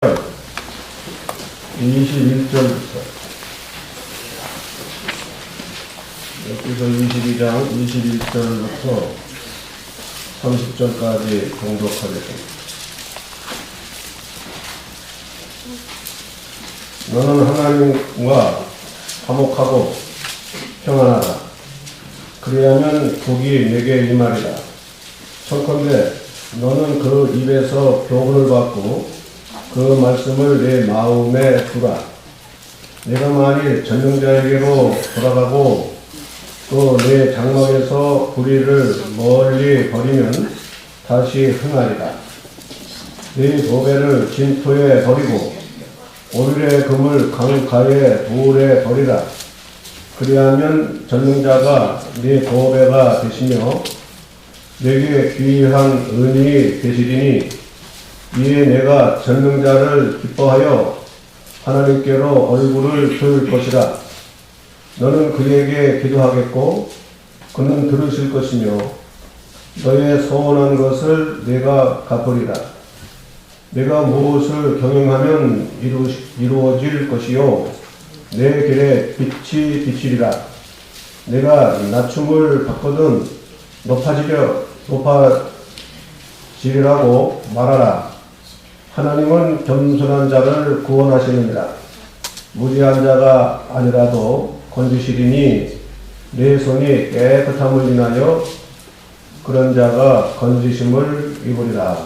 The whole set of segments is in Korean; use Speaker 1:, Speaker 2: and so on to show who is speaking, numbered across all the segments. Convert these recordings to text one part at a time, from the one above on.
Speaker 1: 21절부터 여기서 22장 21절부터 30절까지 봉독하겠습니다. 너는 하나님과 화목하고 평안하라. 그리하면 복이 내게 임하리라. 청컨대 너는 그 입에서 교훈을 받고 그 말씀을 내 마음에 두라. 내가 만일 전능자에게로 돌아가고 또 내 장막에서 불의를 멀리 버리면 다시 흥하리라. 네 보배를 진토에 버리고 오를의 금을 강가에 돌에 버리라. 그리하면 전능자가 네 보배가 되시며 내게 귀한 은이 되시리니 이에 내가 전능자를 기뻐하여 하나님께로 얼굴을 들 것이라. 너는 그에게 기도하겠고 그는 들으실 것이며 너의 소원한 것을 내가 갚으리라. 내가 무엇을 경영하면 이루어질 것이요 내 길에 빛이 비치리라. 내가 낮춤을 받거든 높아지리라고 말하라. 하나님은 겸손한 자를 구원하시느니라. 무지한 자가 아니라도 건지시리니 내 손이 깨끗함을 인하여 그런 자가 건지심을 입으리라.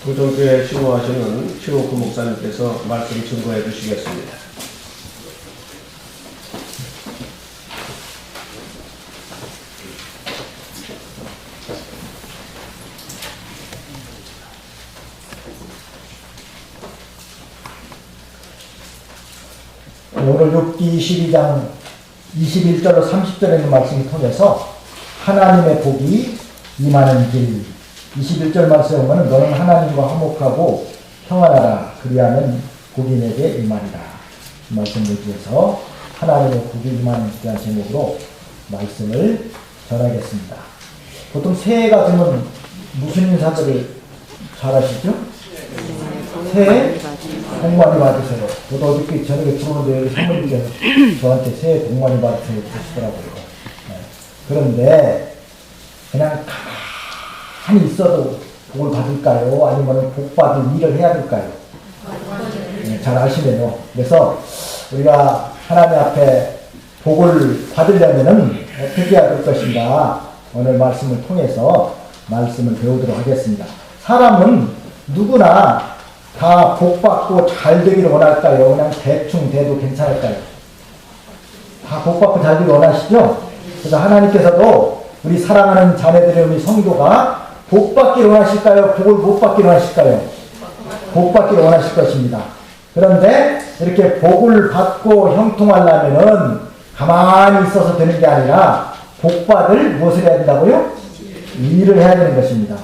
Speaker 1: 도전교회 신호하시는 최옥구 목사님께서 말씀 증거해 주시겠습니다.
Speaker 2: 오늘 욥기 22장 21절로 30절에 있는 말씀을 통해서 하나님의 복이 임하는 길, 21절 말씀에 보면 너는 하나님과 화목하고 평안하라. 그리하면 복이 내게 임하리라. 이 말씀을 위해서 하나님의 복이 임하는 길이라는 제목으로 말씀을 전하겠습니다. 보통 새해가 되면 무슨 인사들을 잘 하시죠? 새해 복 많이 받으세요. 저도 어저께 저녁에 들어오는데 여기 사모님께서 저한테 새해 복 많이 받으세요 그러시더라고요. 네. 그런데 그냥 가만히 있어도 복을 받을까요? 아니면 복 받을 일을 해야 될까요? 네, 잘 아시네요. 그래서 우리가 하나님 앞에 복을 받으려면은 어떻게 해야 될 것인가 오늘 말씀을 통해서 말씀을 배우도록 하겠습니다. 사람은 누구나 다 복받고 잘 되기를 원할까요? 그냥 대충 돼도 괜찮을까요? 다 복받고 잘 되기를 원하시죠? 그래서 하나님께서도 우리 사랑하는 자녀들의 우리 성도가 복받기를 원하실까요? 복을 못 받기를 원하실까요? 복받기를 원하실 것입니다. 그런데 이렇게 복을 받고 형통하려면은 가만히 있어서 되는 게 아니라 복받을 무엇을 해야 된다고요? 일을 해야 되는 것입니다.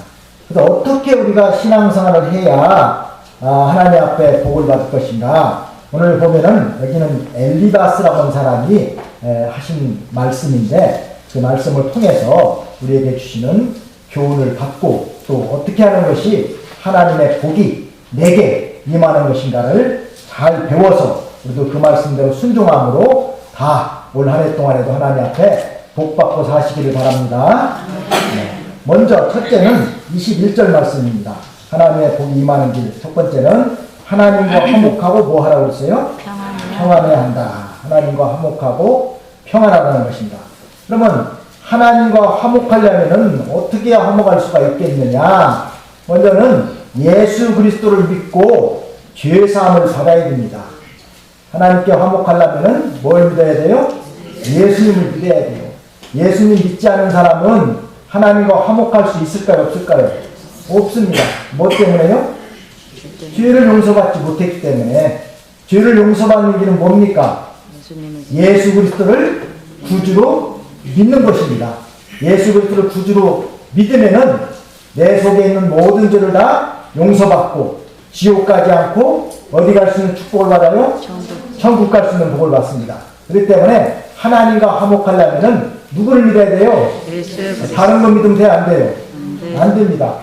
Speaker 2: 그래서 어떻게 우리가 신앙생활을 해야 하나님 앞에 복을 받을 것인가? 오늘 보면은 여기는 엘리바스라고 하는 사람이 하신 말씀인데 그 말씀을 통해서 우리에게 주시는 교훈을 받고 또 어떻게 하는 것이 하나님의 복이 내게 임하는 것인가를 잘 배워서 우리도 그 말씀대로 순종함으로 다 올 한 해 동안에도 하나님 앞에 복 받고 사시기를 바랍니다. 네. 먼저 첫째는 21절 말씀입니다. 하나님의 복이 임하는 길. 첫 번째는 하나님과 화목하고 뭐 하라고 그랬어요? 평안해야 한다. 하나님과 화목하고 평안하라는 것입니다. 그러면 하나님과 화목하려면 어떻게 해야 화목할 수가 있겠느냐? 먼저는 예수 그리스도를 믿고 죄사함을 받아야 됩니다. 하나님께 화목하려면 뭘 믿어야 돼요? 예수님을 믿어야 돼요. 예수님 믿지 않은 사람은 하나님과 화목할 수 있을까요? 없을까요? 없습니다. 뭐 때문에요? 죄를 용서받지 못했기 때문에. 죄를 용서받는 길은 뭡니까? 예수 그리스도를 구주로 믿는 것입니다. 예수 그리스도를 구주로 믿으면은 내 속에 있는 모든 죄를 다 용서받고 지옥 가지 않고 어디 갈 수 있는 축복을 받아요? 천국 갈 수 있는 복을 받습니다. 그렇기 때문에 하나님과 화목하려면은 누구를 믿어야 돼요? 다른 거 믿으면 돼요? 안 돼요? 안 됩니다.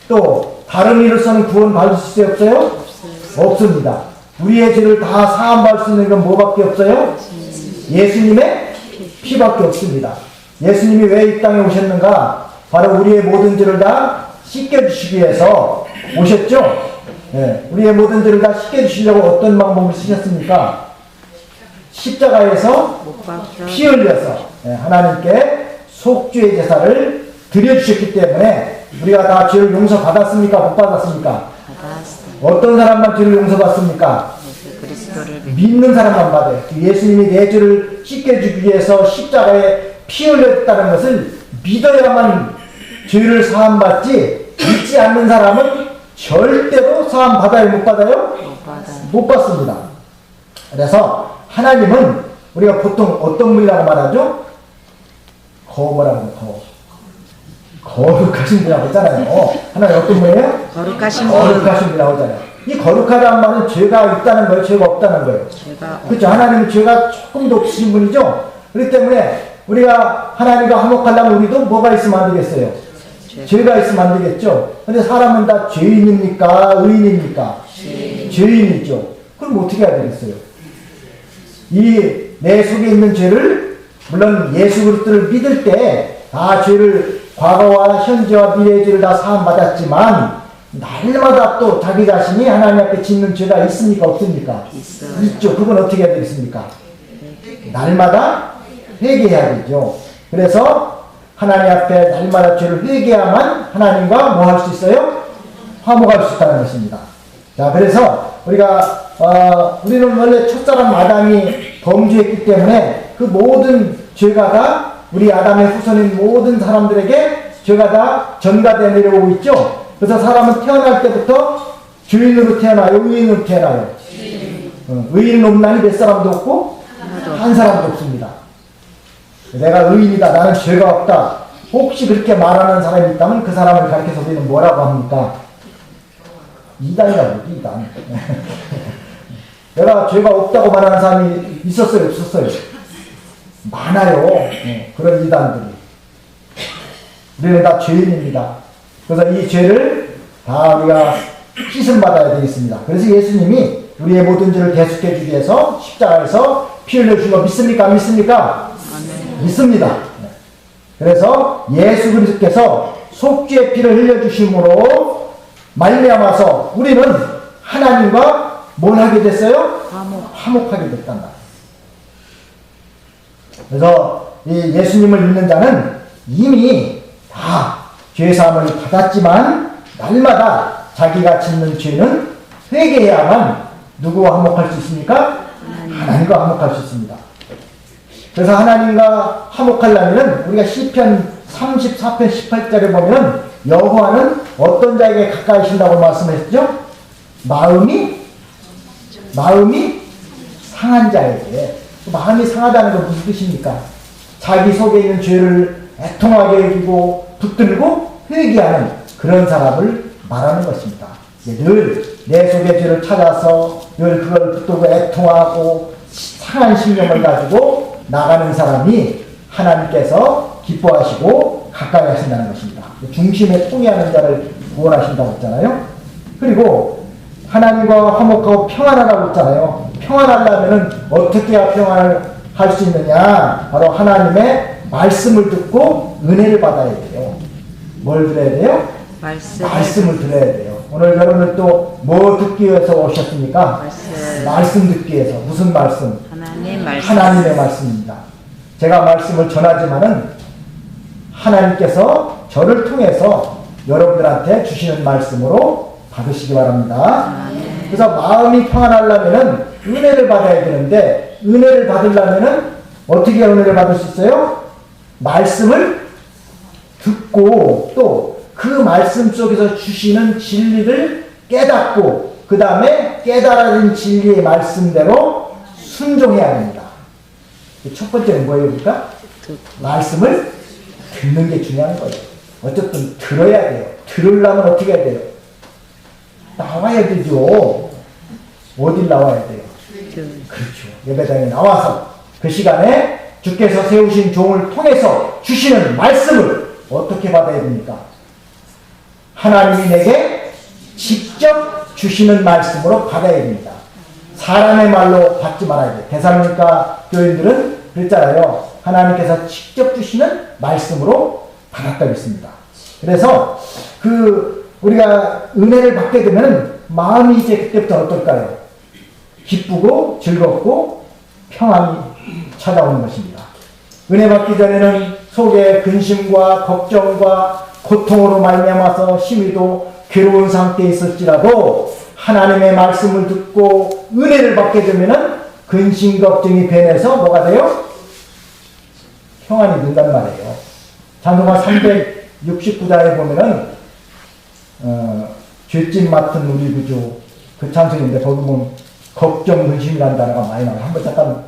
Speaker 2: 또 다른 이로서는 구원 받을 수 없어요? 없습니다. 우리의 죄를 다 사함받을 수 있는 건 뭐밖에 없어요? 예수님의 피밖에 없습니다. 예수님이 왜 이 땅에 오셨는가? 바로 우리의 모든 죄를 다 씻겨주시기 위해서 오셨죠? 예, 우리의 모든 죄를 다 씻겨주시려고 어떤 방법을 쓰셨습니까? 십자가에서 피 흘려서 하나님께 속죄의 제사를 드려주셨기 때문에 우리가 다 죄를 용서받았습니까? 못 받았습니까? 어떤 사람만 죄를 용서받습니까? 믿는 사람만 받아요. 예수님이 내 죄를 씻겨주기 위해서 십자가에 피 흘렸다는 것을 믿어야만 죄를 사함받지, 믿지 않는 사람은 절대로 사함받아요? 못 받아요? 못 받습니다. 그래서 하나님은 우리가 보통 어떤 분이라고 말하죠? 거뭐라고 거룩하신 분이라고 했잖아요. 하나님 어떤 분이에요?
Speaker 3: 거룩하신
Speaker 2: 분이라고 하잖아요. 이 거룩하다는 말은 죄가 있다는 거예요? 죄가 없다는 거예요? 그렇죠. 하나님은 죄가 조금도 없으신 분이죠. 그렇기 때문에 우리가 하나님과 화목하려면 우리도 뭐가 있으면 안 되겠어요? 죄가 있으면 안 되겠죠. 근데 사람은 다 죄인입니까? 의인입니까? 죄인이죠. 그럼 어떻게 해야 되겠어요? 이 내 속에 있는 죄를, 물론 예수 그리스도를 믿을 때 다 죄를, 과거와 현재와 미래의 죄를 다 사함받았지만 날마다 또 자기 자신이 하나님 앞에 짓는 죄가 있습니까? 없습니까? 있죠. 그건 어떻게 해야 되겠습니까? 날마다 회개해야 되죠. 그래서 하나님 앞에 날마다 죄를 회개해야만 하나님과 뭐 할 수 있어요? 화목할 수 있다는 것입니다. 자, 그래서 우리는 원래 첫사람 아담이 범죄했기 때문에 그 모든 죄가 다 우리 아담의 후손인 모든 사람들에게 죄가 다 전가되어 내려오고 있죠. 그래서 사람은 태어날 때부터 죄인으로 태어나요? 의인으로 태어나요? 의인 없나니 몇 사람도 없고 한 사람도 없습니다. 내가 의인이다, 나는 죄가 없다, 혹시 그렇게 말하는 사람이 있다면 그 사람을 가르쳐서 우리는 뭐라고 합니까? 이단이라고, 이단. 내가 죄가 없다고 말하는 사람이 있었어요? 없었어요? 많아요. 그런 이단들이. 우리는 다 죄인입니다. 그래서 이 죄를 다 우리가 씻음받아야 되겠습니다. 그래서 예수님이 우리의 모든 죄를 대속해 주기 위해서 십자가에서 피 흘려주신 거 믿습니까? 안 믿습니까? 믿습니다. 그래서 예수 그리스도께서 속죄의 피를 흘려주심으로 말미암아서 우리는 하나님과 뭘 하게 됐어요? 화목하게 됐단다. 그래서 이 예수님을 믿는 자는 이미 다 죄사함을 받았지만 날마다 자기가 짓는 죄는 회개해야만 누구와 화목할 수 있습니까? 하나님과 화목할 수 있습니다. 그래서 하나님과 화목하려면 우리가 시편 34편 18절에 보면 여호와는 어떤 자에게 가까이 하신다고 말씀했죠? 마음이 상한 자에게. 마음이 상하다는 건 무슨 뜻입니까? 자기 속에 있는 죄를 애통하게 여기고 붙들고 회개하는 그런 사람을 말하는 것입니다. 늘 내 속의 죄를 찾아서 늘 그걸 붙들고 애통하고 상한 심령을 가지고 나가는 사람이 하나님께서 기뻐하시고 가까이 하신다는 것입니다. 중심에 통해하는 자를 구원하신다고 했잖아요. 그리고 하나님과 화목하고 평안하라고 했잖아요. 평안하려면 어떻게 해야 평안을 할 수 있느냐? 바로 하나님의 말씀을 듣고 은혜를 받아야 돼요. 뭘 들어야 돼요? 말씀을 들어야 돼요. 오늘 여러분들 또 뭐 듣기 위해서 오셨습니까? 말씀 듣기 위해서. 무슨 말씀? 하나님의 말씀입니다. 제가 말씀을 전하지만은 하나님께서 저를 통해서 여러분들한테 주시는 말씀으로 받으시기 바랍니다. 그래서 마음이 평안하려면은 은혜를 받아야 되는데, 은혜를 받으려면은 어떻게 은혜를 받을 수 있어요? 말씀을 듣고 또 그 말씀 속에서 주시는 진리를 깨닫고 그 다음에 깨달아진 진리의 말씀대로 순종해야 됩니다. 첫 번째는 뭐예요? 그러니까 말씀을 듣는 게 중요한 거예요. 어쨌든 들어야 돼요. 들으려면 어떻게 해야 돼요? 나와야 되죠. 어딜 나와야 돼요? 그렇죠. 예배당에 나와서 그 시간에 주께서 세우신 종을 통해서 주시는 말씀을 어떻게 받아야 됩니까? 하나님이 내게 직접 주시는 말씀으로 받아야 됩니다. 사람의 말로 받지 말아야 돼요. 데살로니가 교인들은 그랬잖아요. 하나님께서 직접 주시는 말씀으로 받았다고 했습니다. 그래서 우리가 은혜를 받게 되면 마음이 이제 그때부터 어떨까요? 기쁘고 즐겁고 평안이 찾아오는 것입니다. 은혜 받기 전에는 속에 근심과 걱정과 고통으로 말미암아서 심히도 괴로운 상태에 있을지라도 하나님의 말씀을 듣고 은혜를 받게 되면은 근심 걱정이 변해서 뭐가 돼요? 평안이 된단 말이에요. 찬송가 369장에 보면은 죄짐 맡은 우리 구주 그 찬송인데 거기 보면 걱정 근심이라는 단어가 많이 나와요. 한번 잠깐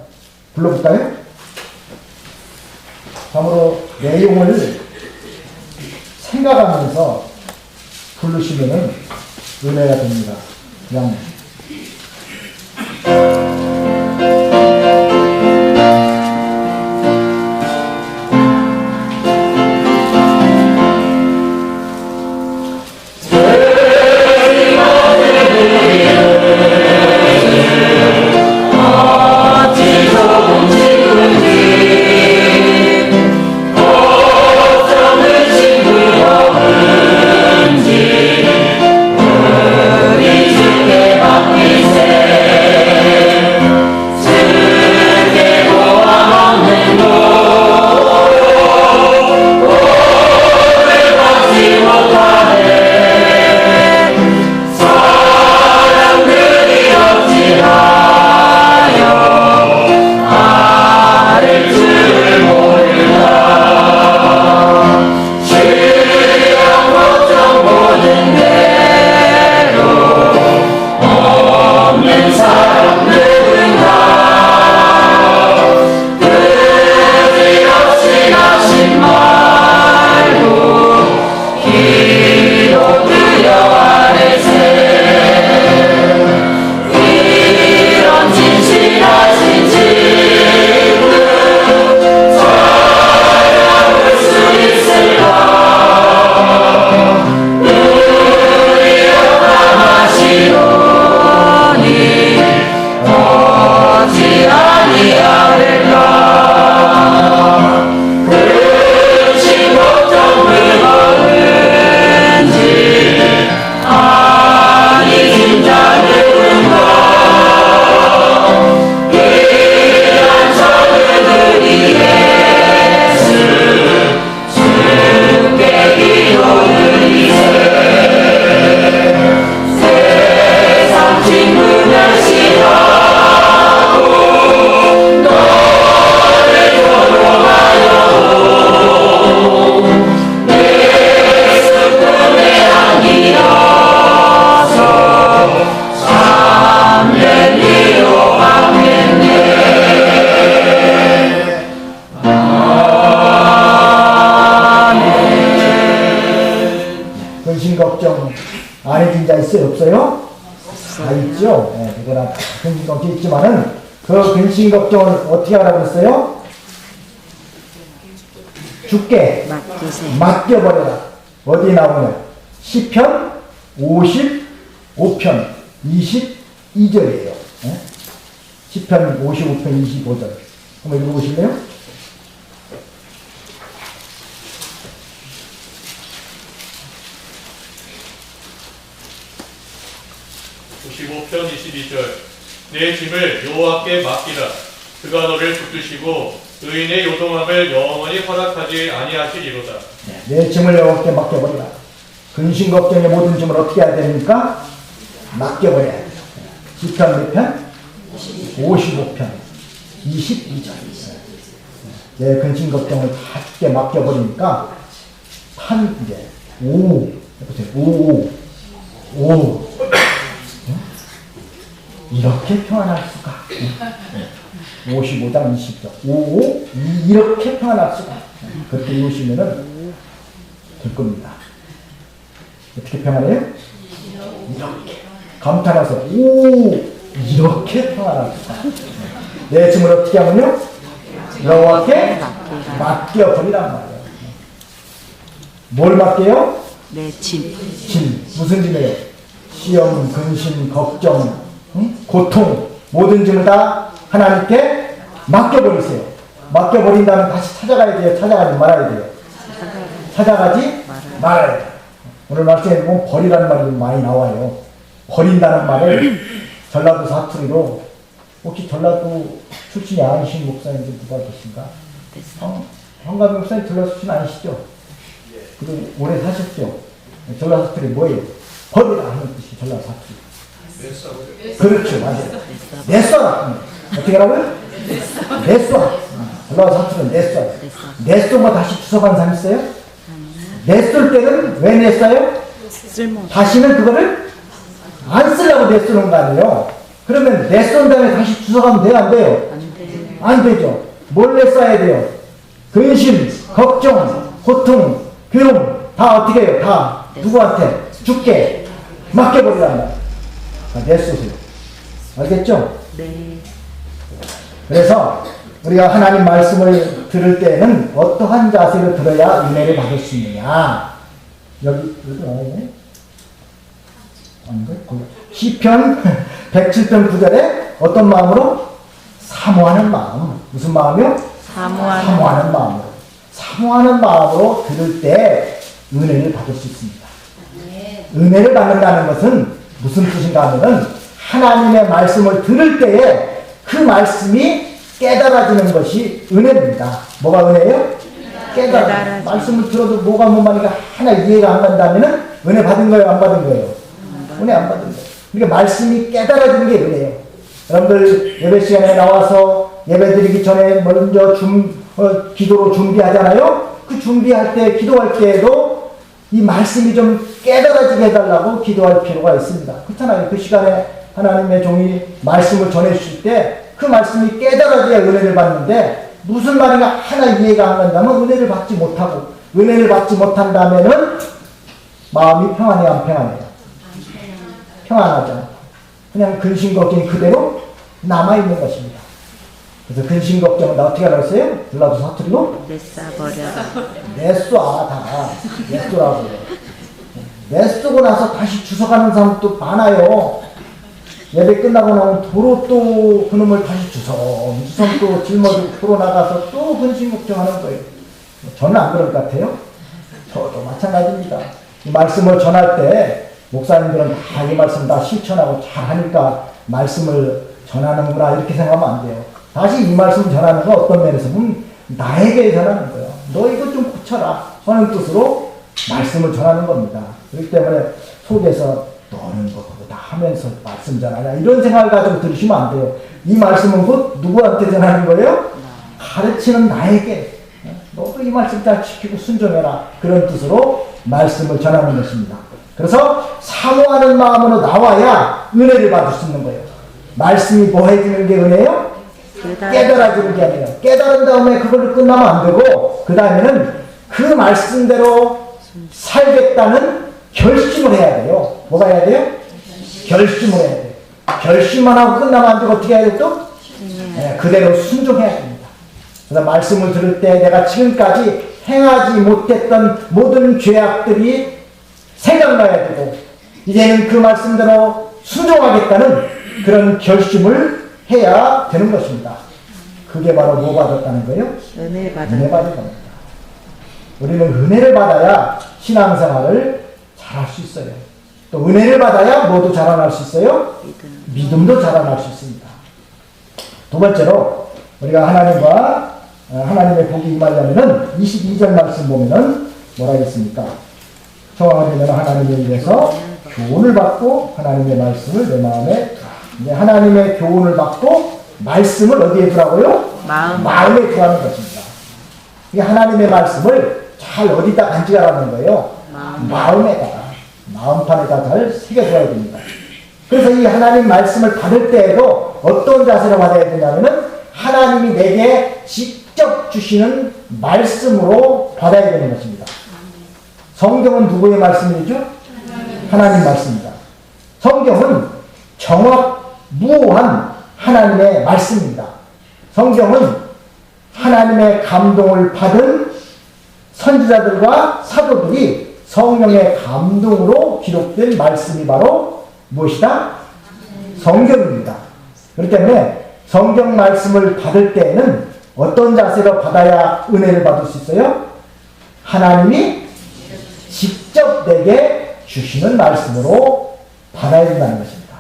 Speaker 2: 불러볼까요? 참으로 내용을 생각하면서 부르시면은 은혜가 됩니다. 그냥 걱정 안 해준 자 있어요? 없어요? 다 있죠? 네, 그거랑 근심 걱정 있지만은 그 근심 걱정을 어떻게 하라고 했어요? 주께 맡겨버려라. 어디에 나오냐? 시편 55편 22절이에요. 네? 시편 55편 25절. 한번 읽어보실래요?
Speaker 3: 편 22절 내 짐을 여호와께 맡기라. 그가 너를 붙드시고 의인의 요동함을 영원히 허락하지 아니하시리로다.
Speaker 2: 내 짐을 여호와께 맡겨버리라. 근심 걱정의 모든 짐을 어떻게 해야 됩니까? 맡겨버려야 돼요. 시편 몇 편? 55편 22절. 내 근심 걱정을 다 주께 맡겨버리니까 이제 5 이렇게 평안할 수가. 55장 20절. 이렇게 평안할 수가. 그렇게 오시면은 될 겁니다. 어떻게 평안해요? 이렇게. 감탄해서 이렇게 평안할 수가. 내 짐을 어떻게 하면요? 여호와께 맡겨버리란 말이에요. 뭘 맡겨요?
Speaker 4: 내 짐.
Speaker 2: 짐. 무슨 짐이에요? 시험, 근심, 걱정, 고통 모든 짐을 다 하나님께 맡겨버리세요. 맡겨버린다면 다시 찾아가야 돼요? 찾아가지 말아야 돼요? 찾아가지 말아야 돼요. 오늘 말씀에 보면 버리라는 말이 많이 나와요. 버린다는 말을 전라도 사투리로, 혹시 전라도 출신이 아니신 목사님들 누가 계신가? 황가비 목사님 전라도 출신 아니시죠? 그리고 오래 사셨죠? 전라도 사투리 뭐예요? 버리라 하는 뜻이 전라도 사투리. 그렇죠, 맞아요. 내쏴라. 어떻게 하라고요? 내쏴. 전라도 사투리는 내쏴. 내쏘고 다시 주워간 사람 있어요? 내쏠 때는 왜 냈어요? 다시는 그거를 안 쓰려고 내쓰는 거 아니에요? 그러면 내쏜 다음에 다시 주워가면 돼요? 안 돼요? 안 되죠. 뭘 내써야 돼요? 근심, 걱정, 고통, 괴로움 다 어떻게 해요? 다 누구한테? 주께 맡겨버리란 말이에요. 내쏘세요. 알겠죠?
Speaker 4: 네.
Speaker 2: 그래서 우리가 하나님 말씀을 들을 때는 어떠한 자세로 들어야 은혜를 받을 수 있느냐? 여기 나와있네? 아닌가? 시편 107편 9절에 어떤 마음으로? 사모하는 마음. 무슨 마음이요? 사모하는 마음으로. 사모하는 마음으로 들을 때 은혜를 받을 수 있습니다. 은혜를 받는다는 것은 무슨 뜻인가 하면은 하나님의 말씀을 들을 때에 그 말씀이 깨달아지는 것이 은혜입니다. 뭐가 은혜예요? 깨달아. 말씀을 들어도 뭐가 뭔가 하나 이해가 안 간다면은 은혜 받은 거예요? 안 받은 거예요? 은혜 안 받은 거예요. 그러니까 말씀이 깨달아지는 게 은혜예요. 여러분들 예배 시간에 나와서 예배 드리기 전에 먼저 기도로 준비하잖아요. 그 준비할 때, 기도할 때에도 이 말씀이 좀 깨달아지게 해달라고 기도할 필요가 있습니다. 그렇잖아요. 그 시간에 하나님의 종이 말씀을 전해주실 때 그 말씀이 깨달아져야 은혜를 받는데 무슨 말인가 하나 이해가 안 간다면 은혜를 받지 못하고, 은혜를 받지 못한다면은 마음이 평안해 안 평안해요? 평안하지 않고 그냥 근심 걱정이 그대로 남아있는 것입니다. 그래서 근심 걱정은 나 어떻게 알았어요? 전라도 사투리로?
Speaker 4: 내싸버려라.
Speaker 2: 내쏴 다. 내쏘라고. 내쓰고 나서 다시 주워가는 사람도 많아요. 예배 끝나고 나면 도로 또 그놈을 다시 주섬 또 짊어지고 도로 나가서 또 근심 걱정하는 거예요. 저는 안 그럴 것 같아요. 저도 마찬가지입니다. 이 말씀을 전할 때 목사님들은 다 이 말씀 다 실천하고 잘하니까 말씀을 전하는구나 이렇게 생각하면 안 돼요. 다시 이 말씀 전하는 건 어떤 면에서 보면 나에게 전하는 거예요. 너 이거 좀 고쳐라 하는 뜻으로 말씀을 전하는 겁니다. 그렇기 때문에 속에서 너는 그거다 하면서 말씀 전하냐 이런 생각을 가지고 들으시면 안 돼요. 이 말씀은 곧 누구한테 전하는 거예요? 가르치는 나에게. 너도 이 말씀 잘 지키고 순종해라. 그런 뜻으로 말씀을 전하는 것입니다. 그래서 사모하는 마음으로 나와야 은혜를 받을 수 있는 거예요. 말씀이 뭐 해주는 게 은혜예요? 깨달아주는 게 아니에요. 깨달은 다음에 그걸로 끝나면 안 되고 그 다음에는 그 말씀대로 살겠다는 결심을 해야 돼요. 뭐가 해야 돼요? 결심을 해야 돼요. 결심만 하고 끝나면 안 되고 어떻게 해야 돼요 또? 네, 그대로 순종해야 됩니다. 그래서 말씀을 들을 때 내가 지금까지 행하지 못했던 모든 죄악들이 생각나야 되고 이제는 그 말씀대로 순종하겠다는 그런 결심을 해야 되는 것입니다. 그게 바로 뭐 받았다는 거예요?
Speaker 4: 은혜
Speaker 2: 받은 겁니다. 우리는 은혜를 받아야 신앙생활을 잘할 수 있어요. 또 은혜를 받아야 뭐도 자라날 수 있어요? 믿음도 자라날 수 있습니다. 두 번째로 우리가 하나님과 하나님의 복이 임하려면은 22절 말씀 보면은 뭐라 했습니까? 청하려면 하나님에 의해서 교훈을 받고 하나님의 말씀을 내 마음에 두라. 이제 하나님의 교훈을 받고 말씀을 어디에 두라고요? 마음에 두라는 것입니다. 이게 하나님의 말씀을 잘 어디다 간직하라는 거예요? 마음에다가. 마음판에다 잘 새겨둬야 됩니다. 그래서 이 하나님 말씀을 받을 때에도 어떤 자세로 받아야 되냐면은 하나님이 내게 직접 주시는 말씀으로 받아야 되는 것입니다. 성경은 누구의 말씀이죠? 하나님 말씀입니다. 성경은 정확무오한 하나님의 말씀입니다. 성경은 하나님의 감동을 받은 선지자들과 사도들이 성령의 감동으로 기록된 말씀이 바로 무엇이다? 성경입니다. 그렇기 때문에 성경 말씀을 받을 때에는 어떤 자세로 받아야 은혜를 받을 수 있어요? 하나님이 직접 내게 주시는 말씀으로 받아야 된다는 것입니다.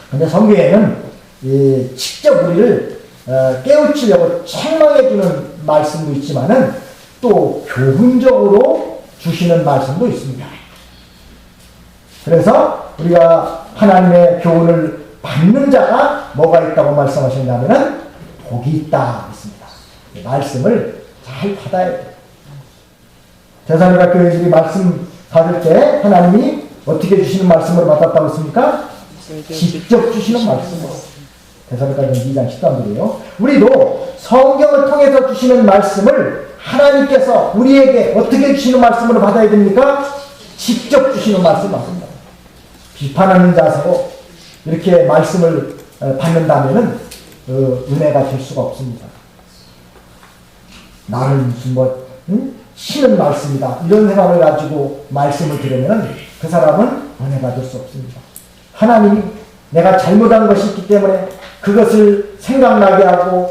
Speaker 2: 그런데 성경에는 직접 우리를 깨우치려고 책망해주는 말씀도 있지만은 또 교훈적으로 주시는 말씀도 있습니다. 그래서 우리가 하나님의 교훈을 받는 자가 뭐가 있다고 말씀하셨냐면은 복이 있다 했습니다. 말씀을 잘 받아야 돼요. 대사님과 교회들이 말씀 받을 때 하나님이 어떻게 주시는 말씀을 받았다고 했습니까? 직접 주시는 말씀으로. 대사님과 2장 13절이에요. 우리도 성경을 통해서 주시는 말씀을 하나님께서 우리에게 어떻게 주시는 말씀으로 받아야 됩니까? 직접 주시는 말씀을 받습니다. 비판하는 자세로 이렇게 말씀을 받는다면은 은혜가 될 수가 없습니다. 나는 무슨 신은 말씀이다 이런 생각을 가지고 말씀을 들으면 그 사람은 은혜가 될 수 없습니다. 하나님이 내가 잘못한 것이 있기 때문에 그것을 생각나게 하고